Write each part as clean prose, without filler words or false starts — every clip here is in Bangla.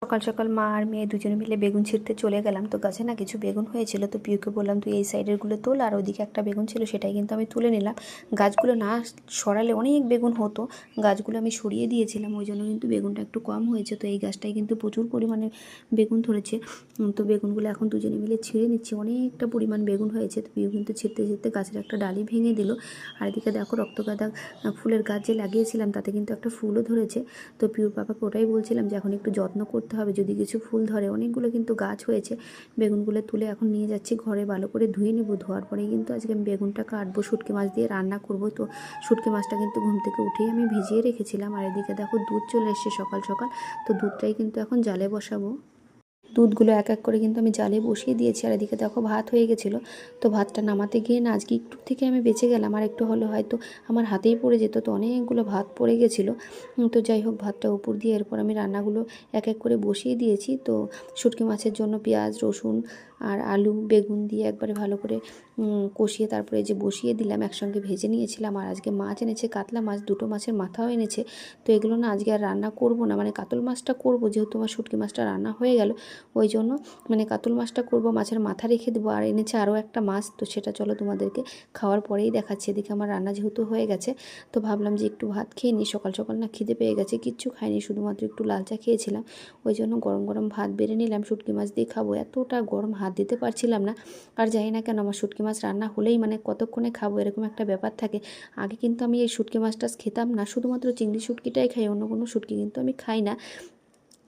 সকাল সকাল মা আর মেয়ে দুজনে মিলে বেগুন ছিঁড়তে চলে গেলাম। তো গাছে না কিছু বেগুন হয়েছিল, তো পিউকে বললাম তুই এই সাইডেরগুলো তোল, আর ওদিকে একটা বেগুন ছিল সেটাই কিন্তু আমি তুলে নিলাম। গাছগুলো না সরালে অনেক বেগুন হতো, গাছগুলো আমি সরিয়ে দিয়েছিলাম, ওই জন্য কিন্তু বেগুনটা একটু কম হয়েছে। তো এই গাছটাই কিন্তু প্রচুর পরিমাণে বেগুন ধরেছে। তো বেগুনগুলো এখন দুজনে মিলে ছিঁড়ে নিচ্ছি, অনেকটা পরিমাণ বেগুন হয়েছে। তো পিউ কিন্তু ছিঁড়তে ছিঁড়তে গাছের একটা ডালি ভেঙে দিল। আর এদিকে দেখো রক্তগাঁদা ফুলের গাছ যে লাগিয়েছিলাম তাতে কিন্তু একটা ফুলও ধরেছে। তো পিউর বাবাকে ওটাই বলছিলাম যে এখন একটু যত্ন করতে হবে, যদি কিছু ফুল ধরে। অনেকগুলো কিন্তু গাছ হয়েছে। বেগুনগুলো তুলে এখন নিয়ে যাচ্ছি ঘরে, ভালো করে ধুয়ে নেব। ধোয়ার পরেই কিন্তু আজকে আমি বেগুনটা কাটবো, শুটকি মাছ দিয়ে রান্না করব। তো শুটকি মাছটা কিন্তু ঘুম থেকে উঠেই আমি ভিজিয়ে রেখেছিলাম। আর এদিকে দেখো দুধ চলে এসছে সকাল সকাল, তো দুধটাই কিন্তু এখন জালে বসাবো। দুধগুলো এক এক করে কিন্তু আমি জালে বসিয়ে দিয়েছি। আর এদিকে দেখো ভাত হয়ে গেছিলো। তো ভাতটা নামাতে গিয়ে না আজকে একটু থেকে আমি বেঁচে গেলাম, আর একটু হলে হয়তো আমার হাতেই পড়ে যেত। তো অনেকগুলো ভাত পড়ে গেছিলো। তো যাই হোক, ভাতটা উপর দিয়ে এরপর আমি রান্নাগুলো এক এক করে বসিয়ে দিয়েছি। তো শুটকি মাছের জন্য পেঁয়াজ রসুন আর আলু বেগুন দিয়ে একবারে ভালো করে কষিয়ে তারপরে যে বসিয়ে দিলাম, একসঙ্গে ভেজে নিয়েছিলাম। আর আজকে মাছ এনেছে, কাতলা মাছ, দুটো মাছের মাথাও এনেছে। তো এগুলো না আজকে আর রান্না করব না, মানে কাতল মাছটা করব, যেহেতু আমার শুটকি মাছটা রান্না হয়ে গেল ওই জন্য মানে কাতল মাছটা করব, মাছের মাথা রেখে দেবো। আর এনেছে আরও একটা মাছ, তো সেটা চলো তোমাদেরকে খাওয়ার পরেই দেখাচ্ছি। এদিকে আমার রান্না যেহেতু হয়ে গেছে, তো ভাবলাম যে একটু ভাত খেয়ে নিই। সকাল সকাল না খিদে পেয়ে গেছে, কিচ্ছু খাইনি, শুধুমাত্র একটু লাল চা খেয়েছিলাম। ওই জন্য গরম গরম ভাত বেড়ে নিলাম, শুটকি মাছ দিয়ে খাবো। এতটা গরম হাত দিতে পারছিলাম না। আর জানি না কেন আমার শুটকি মাছ রান্না হলেই মানে কতক্ষণে খাবো এরকম একটা ব্যাপার থাকে। আগে কিন্তু আমি এই শুটকি মাছটা খেতাম না, শুধুমাত্র চিংড়ি শুটকিটাই খাই, অন্য কোনো শুটকি কিন্তু আমি খাই না।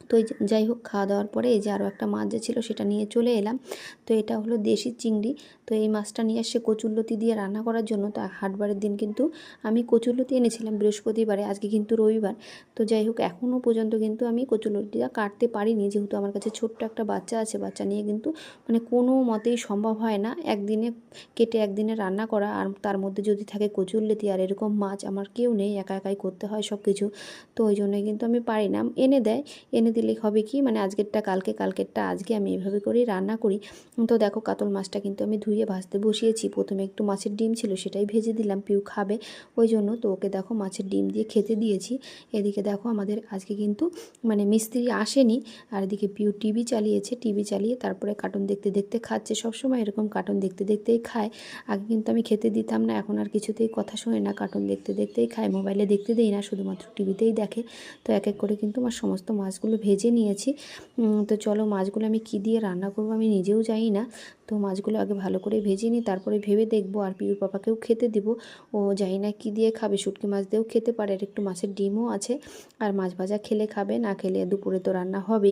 তো যাই হোক, খাওয়া দাওয়ার পরে এই যে আরও একটা মাছ যে ছিল সেটা নিয়ে চলে এলাম। তো এটা হলো দেশি চিংড়ি। তো এই মাছটা নিয়ে আসছে কচুরলতি দিয়ে রান্না করার জন্য। তো হাটবারের দিন কিন্তু আমি কচুরলতি এনেছিলাম বৃহস্পতিবারে, আজকে কিন্তু রবিবার। তো যাই হোক, এখনও পর্যন্ত কিন্তু আমি কচুরলতিটা কাটতে পারিনি, যেহেতু আমার কাছে ছোট্ট একটা বাচ্চা আছে। বাচ্চা নিয়ে কিন্তু মানে কোনো মতেই সম্ভব হয় না একদিনে কেটে একদিনে রান্না করা, আর তার মধ্যে যদি থাকে কচুরলতি আর এরকম মাছ, আমার কেউ নেই, একা একাই করতে হয় সব কিছু। তো ওই জন্যই কিন্তু আমি পারি না। এনে দেয়, এনে দিলে হবে কি, মানে আজকেরটা কালকে, কালকেরটা আজকে, আমি এভাবে করেই রান্না করি। তো দেখো কাতল মাছটা কিন্তু আমি ধুয়ে ভাজতে বসিয়েছি। প্রথমে একটু মাছের ডিম ছিল সেটাই ভেজে দিলাম, পিউ খাবে ওই জন্য। তো ওকে দেখো মাছের ডিম দিয়ে খেতে দিয়েছি। এদিকে দেখো আমাদের আজকে কিন্তু মানে মিস্ত্রি আসেনি। আর এদিকে পিউ টিভি চালিয়েছে, টিভি চালিয়ে তারপরে কার্টুন দেখতে দেখতে খাচ্ছে। সবসময় এরকম কার্টুন দেখতে দেখতেই খায়। আগে কিন্তু আমি খেতে দিতাম না, এখন আর কিছুতেই কথা শোনে না, কার্টুন দেখতে দেখতেই খায়। মোবাইলে দেখতে দেই না, শুধুমাত্র টিভিতেই দেখে। তো এক এক করে কিন্তু আমার সমস্ত মাছগুলো ভেজে নিয়েছি। তো চলো, মাছগুলো আমি কী দিয়ে রান্না করবো আমি নিজেও জানি না। তো মাছগুলো আগে ভালো করে ভেজে নিই, তারপরে ভেবে দেখবো। আর পিউর পাপাকেও খেতে দিব, ও জানি না কী দিয়ে খাবে, শুটকি মাছ দিয়েও খেতে পারে, আর একটু মাছের ডিমও আছে। আর মাছ ভাজা খেলে খাবে, না খেলে দুপুরে তো রান্না হবে।